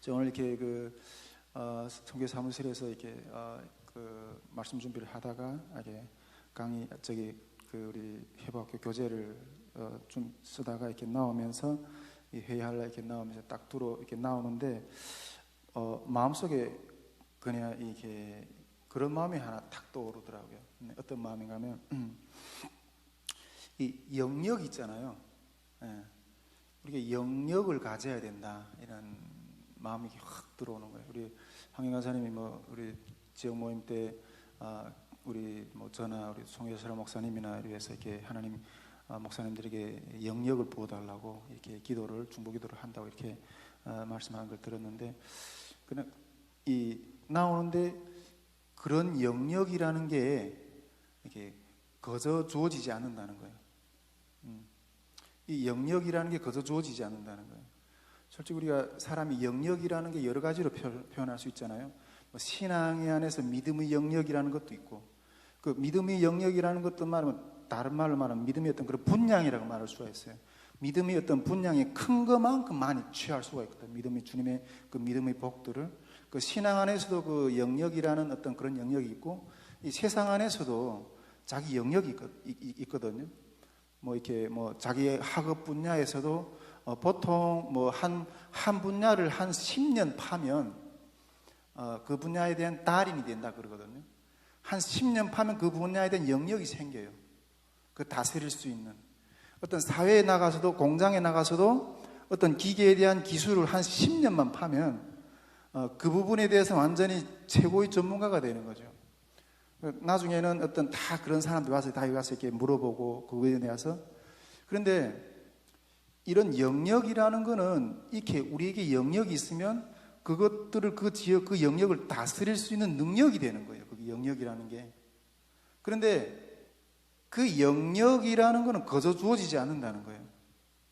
저 오늘 이렇게 선교 사무실에서 이렇게 그 말씀 준비를 하다가 이게 강의 우리 해부학교 교재를 좀 쓰다가 이렇게 나오면서 이 회의하려 이렇게 나오면서 딱 이렇게 나오는데 마음속에 그냥 이게 그런 마음이 하나 탁 떠오르더라고요. 어떤 마음인가 하면 이 영역 있잖아요. 예. 우리가 영역을 가져야 된다 이런 마음이 확 들어오는 거예요. 우리 황영 간사님이 우리 지역 모임 때 우리 저나 우리 송혜철 목사님이나 위해서 이렇게 하나님 목사님들에게 영역을 부어달라고 이렇게 중보기도를 한다고 이렇게 말씀하는 걸 들었는데, 그냥 나오는데 그런 영역이라는 게 이렇게 거저 주어지지 않는다는 거예요. 이 영역이라는 게 거저 주어지지 않는다는 거예요. 솔직히 우리가 사람이 영역이라는 게 여러 가지로 표현할 수 있잖아요. 신앙의 안에서 믿음의 영역이라는 것도 있고, 그 믿음의 영역이라는 것도 말하면 다른 말로 말하면 믿음의 어떤 그런 분량이라고 말할 수가 있어요. 믿음의 어떤 분량이 큰 것만큼 많이 취할 수가 있거든요. 믿음이 주님의 그 믿음의 복들을, 그 신앙 안에서도 그 영역이라는 어떤 그런 영역이 있고, 이 세상 안에서도 자기 영역이 있거든요. 이렇게 자기의 학업 분야에서도 보통 한 분야를 한 10년 파면 그 분야에 대한 달인이 된다 그러거든요. 한 10년 파면 그 분야에 대한 영역이 생겨요. 그 다스릴 수 있는, 어떤 사회에 나가서도, 공장에 나가서도 어떤 기계에 대한 기술을 한 10년만 파면 그 부분에 대해서 완전히 최고의 전문가가 되는 거죠. 나중에는 다 그런 사람들 와서 이렇게 물어보고 그거에 대해서. 그런데 이런 영역이라는 거는 이렇게 우리에게 영역이 있으면 그것들을 그 지역 그 영역을 다스릴 수 있는 능력이 되는 거예요. 그 영역이라는 게. 그런데 그 영역이라는 거는 거저 주어지지 않는다는 거예요.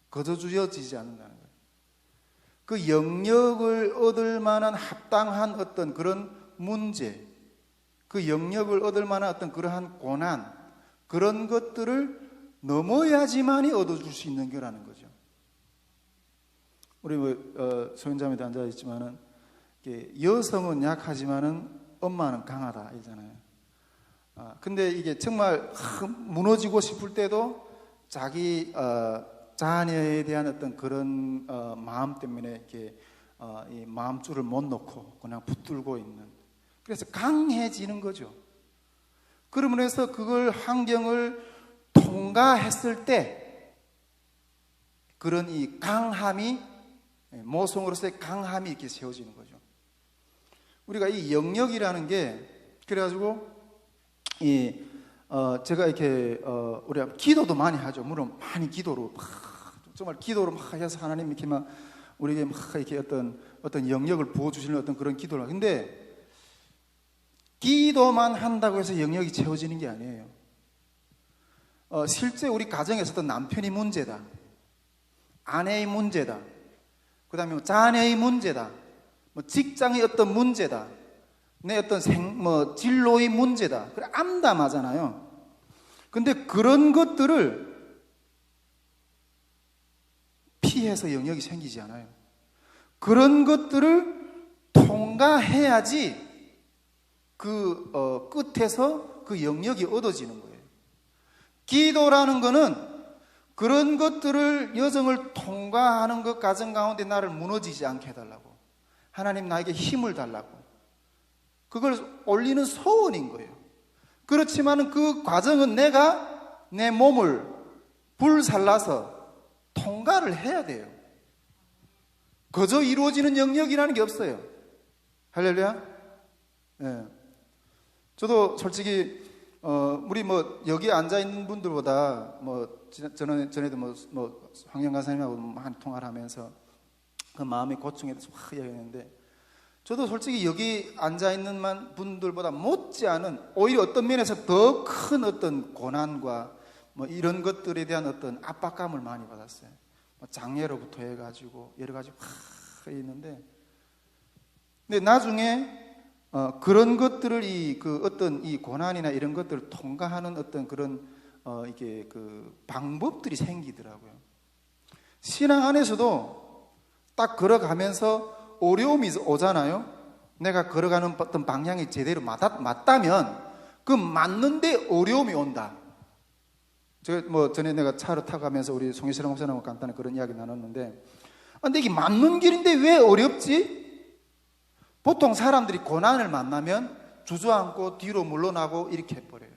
거저 주어지지 않는다는 거예요. 그 영역을 얻을 만한 합당한 어떤 그런 문제, 그 영역을 얻을 만한 어떤 그러한 고난, 그런 것들을 넘어야지만이 얻어줄 수 있는 거라는 거죠. 우리 소연자매도 앉아있지만은 여성은 약하지만은 엄마는 강하다 이잖아요. 근데 이게 정말 무너지고 싶을 때도 자기 자녀에 대한 어떤 그런 마음 때문에 이렇게 이 마음줄을 못 놓고 그냥 붙들고 있는, 그래서 강해지는 거죠. 그러므로 해서 그걸 환경을 통과했을 때 그런 이 강함이, 모성으로서의 강함이 이렇게 세워지는 거죠. 우리가 이 영역이라는 게, 그래가지고 제가 이렇게 우리가 기도도 많이 하죠. 물론 많이 기도로 정말 기도로 막 해서 하나님 이렇게 막 우리에게 막 이렇게 어떤 영역을 부어주시는 어떤 그런 기도를. 근데 기도만 한다고 해서 영역이 채워지는 게 아니에요. 실제 우리 가정에서도 남편이 문제다, 아내의 문제다, 그 다음에 자녀의 문제다, 직장의 어떤 문제다, 내 어떤 진로의 문제다, 그래 암담하잖아요. 근데 그런 것들을 피해서 영역이 생기지 않아요. 그런 것들을 통과해야지 그 끝에서 그 영역이 얻어지는 거예요. 기도라는 거는 그런 것들을, 여정을 통과하는 것 과정 가운데 나를 무너지지 않게 해달라고, 하나님 나에게 힘을 달라고, 그걸 올리는 소원인 거예요. 그렇지만 그 과정은 내가 내 몸을 불살라서 통과를 해야 돼요. 거저 이루어지는 영역이라는 게 없어요. 할렐루야. 네. 저도 솔직히 우리 여기 앉아 있는 분들보다 전에도 황영 간사님하고 많이 통화를 하면서 그 마음의 고충에 대해서 확 이야기했는데, 저도 솔직히 여기 앉아 있는 분들보다 못지않은, 오히려 어떤 면에서 더 큰 어떤 고난과 이런 것들에 대한 어떤 압박감을 많이 받았어요. 장애로부터 해가지고 여러 가지 확 있는데, 근데 나중에 그런 것들을 어떤 이 고난이나 이런 것들을 통과하는 어떤 그런 이게 그 방법들이 생기더라고요. 신앙 안에서도 딱 걸어가면서 어려움이 오잖아요. 내가 걸어가는 어떤 방향이 제대로 맞다면 그 맞는데 어려움이 온다. 제가 전에 내가 차를 타고 가면서 우리 송희철 목사님하고 간단히 그런 이야기 나눴는데, 근데 이게 맞는 길인데 왜 어렵지? 보통 사람들이 고난을 만나면 주저앉고 뒤로 물러나고 이렇게 해버려요.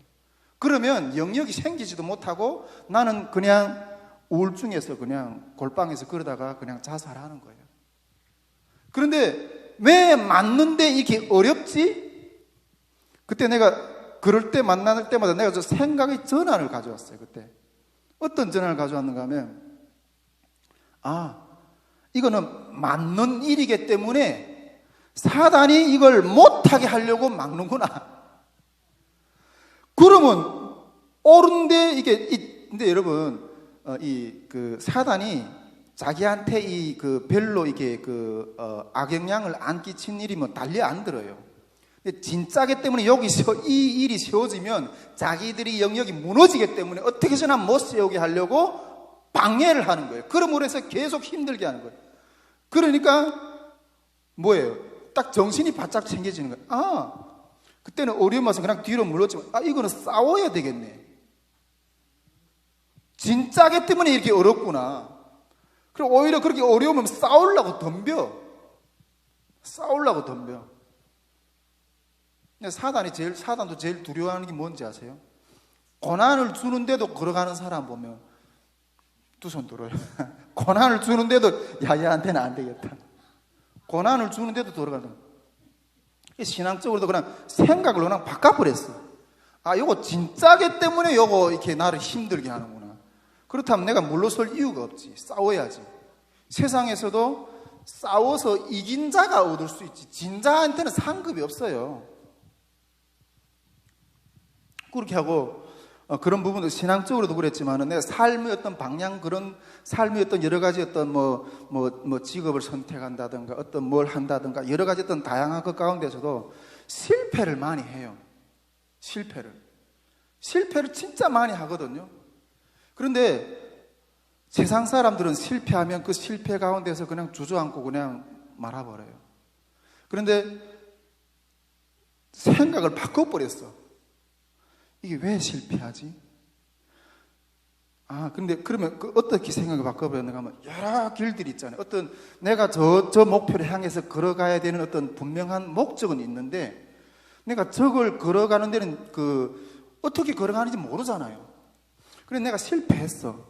그러면 영역이 생기지도 못하고 나는 그냥 우울증에서 그냥 골방에서 그러다가 그냥 자살하는 거예요. 그런데 왜 맞는데 이렇게 어렵지? 그때 내가 그럴 때 만날 때마다 내가 저 생각의 전환을 가져왔어요. 그때 어떤 전환을 가져왔는가 하면, 이거는 맞는 일이기 때문에 사단이 이걸 못하게 하려고 막는구나. 그러면 옳은데 근데 여러분, 그 사단이 자기한테 별로 악영향을 안 끼친 일이면 달리 안 들어요. 근데 진짜기 때문에 여기서 이 일이 세워지면 자기들이 영역이 무너지기 때문에 어떻게 해서나 못 세우게 하려고 방해를 하는 거예요. 그러므로 해서 계속 힘들게 하는 거예요. 그러니까 뭐예요? 딱 정신이 바짝 챙겨지는 거예요. 그때는 어려움 와서 그냥 뒤로 물렀지만 이거는 싸워야 되겠네. 진짜기 때문에 이렇게 어렵구나. 그리고 오히려 그렇게 어려우면 싸우려고 덤벼. 사단도 제일 두려워하는 게 뭔지 아세요? 고난을 주는데도 걸어가는 사람 보면 두 손 들어요. 고난을 주는데도 얘한테는 안 되겠다. 고난을 주는데도 돌아가는. 신앙적으로도 그냥 생각을 그냥 바꿔버렸어. 요거 진짜기 때문에 요거 이렇게 나를 힘들게 하는구나. 그렇다면 내가 물러설 이유가 없지. 싸워야지. 세상에서도 싸워서 이긴 자가 얻을 수 있지. 진 자한테는 상급이 없어요. 그렇게 하고 그런 부분도 신앙적으로도 그랬지만 내 삶의 어떤 방향, 그런 삶의 어떤 여러 가지 어떤 직업을 선택한다든가 어떤 뭘 한다든가 여러 가지 어떤 다양한 것 가운데서도 실패를 많이 해요. 실패를 진짜 많이 하거든요. 그런데 세상 사람들은 실패하면 그 실패 가운데서 그냥 주저앉고 그냥 말아버려요. 그런데 생각을 바꿔버렸어. 이게 왜 실패하지? 근데 그러면 어떻게 생각을 바꿔버렸는가 하면 여러 길들이 있잖아요. 어떤 내가 저 목표를 향해서 걸어가야 되는 어떤 분명한 목적은 있는데 내가 저걸 걸어가는 데는 어떻게 걸어가는지 모르잖아요. 그래서 내가 실패했어.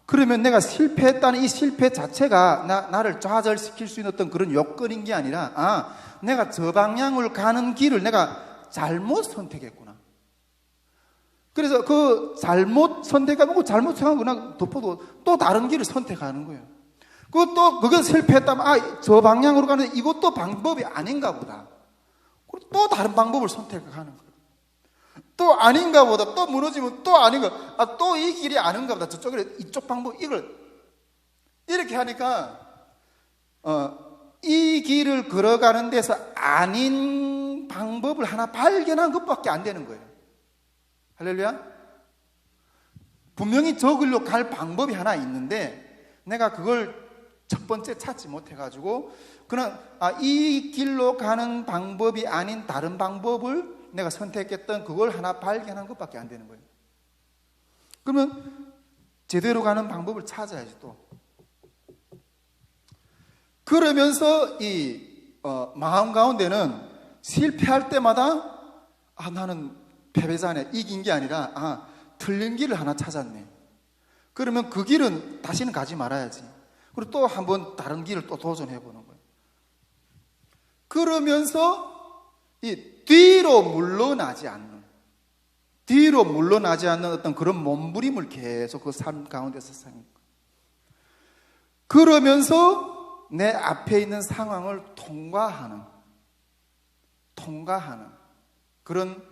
그러면 내가 실패했다는 이 실패 자체가 나를 좌절시킬 수 있는 어떤 그런 요건인 게 아니라 내가 저 방향을 가는 길을 내가 잘못 선택했구나. 그래서 그 잘못 선택하고 잘못 생각하고 그냥 덮어도 또 다른 길을 선택하는 거예요. 그건 실패했다면 저 방향으로 가는데 이것도 방법이 아닌가 보다. 그리고 또 다른 방법을 선택하는 거예요. 또 아닌가 보다. 또 무너지면 또 아닌가. 또 이 길이 아닌가 보다. 이쪽 방법 이렇게 하니까 이 길을 걸어가는 데서 아닌 방법을 하나 발견한 것밖에 안 되는 거예요. 할렐루야. 분명히 저 길로 갈 방법이 하나 있는데 내가 그걸 첫 번째 찾지 못해가지고 그냥 이 길로 가는 방법이 아닌 다른 방법을 내가 선택했던 그걸 하나 발견한 것밖에 안 되는 거예요. 그러면 제대로 가는 방법을 찾아야지 또. 그러면서 마음 가운데는 실패할 때마다 나는 패배자네, 이긴 게 아니라 틀린 길을 하나 찾았네. 그러면 그 길은 다시는 가지 말아야지. 그리고 또 한번 다른 길을 또 도전해 보는 거예요. 그러면서 뒤로 물러나지 않는 어떤 그런 몸부림을 계속 그 삶 가운데서 사는 거예요. 그러면서 내 앞에 있는 상황을 통과하는 그런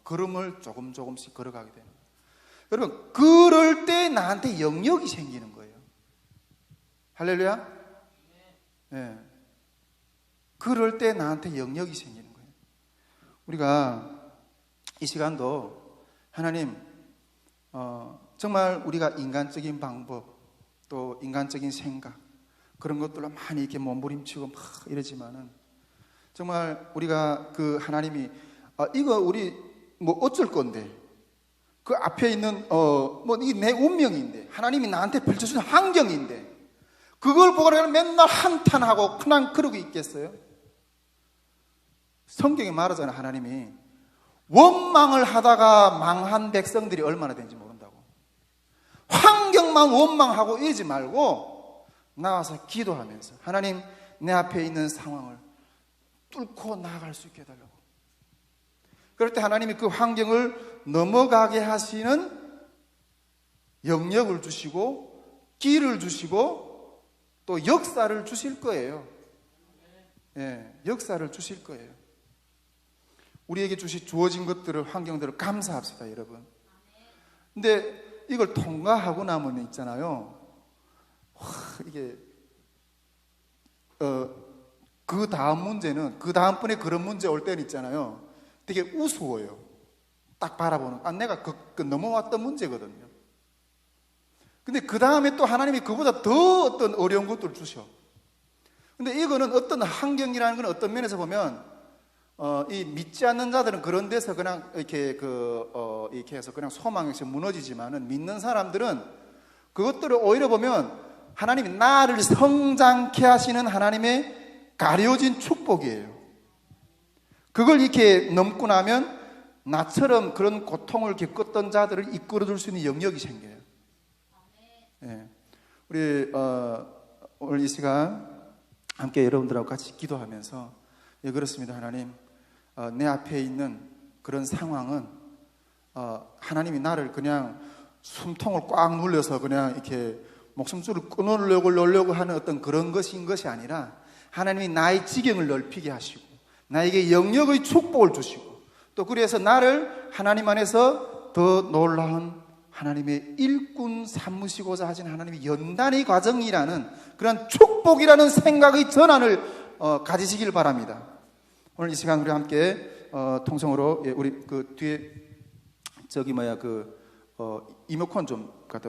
걸음을 조금씩 걸어가게 되는 거예요. 여러분, 그럴 때 나한테 영역이 생기는 거예요. 할렐루야? 네. 그럴 때 나한테 영역이 생기는 거예요. 우리가 이 시간도 하나님, 정말 우리가 인간적인 방법, 또 인간적인 생각, 그런 것들로 많이 이렇게 몸부림치고 막 이러지만은 정말 우리가 그 하나님이 이거 우리 뭐 어쩔 건데 그 앞에 있는 뭐 이 내 운명인데 하나님이 나한테 펼쳐준 환경인데 그걸 보고 그냥 맨날 한탄하고 그냥 그러고 있겠어요? 성경에 말하잖아요. 하나님이 원망을 하다가 망한 백성들이 얼마나 되는지 모른다고. 환경만 원망하고 이러지 말고 나와서 기도하면서 하나님 내 앞에 있는 상황을 뚫고 나아갈 수 있게 해달라고. 그럴 때 하나님이 그 환경을 넘어가게 하시는 영역을 주시고 길을 주시고 또 역사를 주실 거예요. 예, 역사를 주실 거예요. 우리에게 주어진 것들을, 환경들을 감사합시다, 여러분. 근데 이걸 통과하고 나면 있잖아요. 이게 그 다음 문제는, 그 다음번에 그런 문제 올 때는 있잖아요. 되게 우스워요. 딱 바라보는, 내가 그 넘어왔던 문제거든요. 근데 그 다음에 또 하나님이 그보다 더 어떤 어려운 것들을 주셔. 근데 이거는 어떤 환경이라는 건 어떤 면에서 보면 이 믿지 않는 자들은 그런 데서 그냥 이렇게 이렇게 해서 그냥 소망에서 무너지지만은 믿는 사람들은 그것들을 오히려 보면 하나님이 나를 성장케 하시는 하나님의 가려진 축복이에요. 그걸 이렇게 넘고 나면 나처럼 그런 고통을 겪었던 자들을 이끌어줄 수 있는 영역이 생겨요. 예. 우리 오늘 이 시간 함께 여러분들하고 같이 기도하면서 예, 그렇습니다. 하나님, 내 앞에 있는 그런 상황은 하나님이 나를 그냥 숨통을 꽉 눌려서 그냥 이렇게 목숨줄을 끊으려고 하는 어떤 그런 것인 것이 아니라 하나님이 나의 지경을 넓히게 하시고 나에게 영역의 축복을 주시고 또 그래서 나를 하나님 안에서 더 놀라운 하나님의 일꾼 삼으시고자 하신 하나님의 연단의 과정이라는 그런 축복이라는 생각의 전환을 가지시길 바랍니다. 오늘 이 시간 우리 함께 통성으로 우리 그 뒤에 이모콘 좀 갖다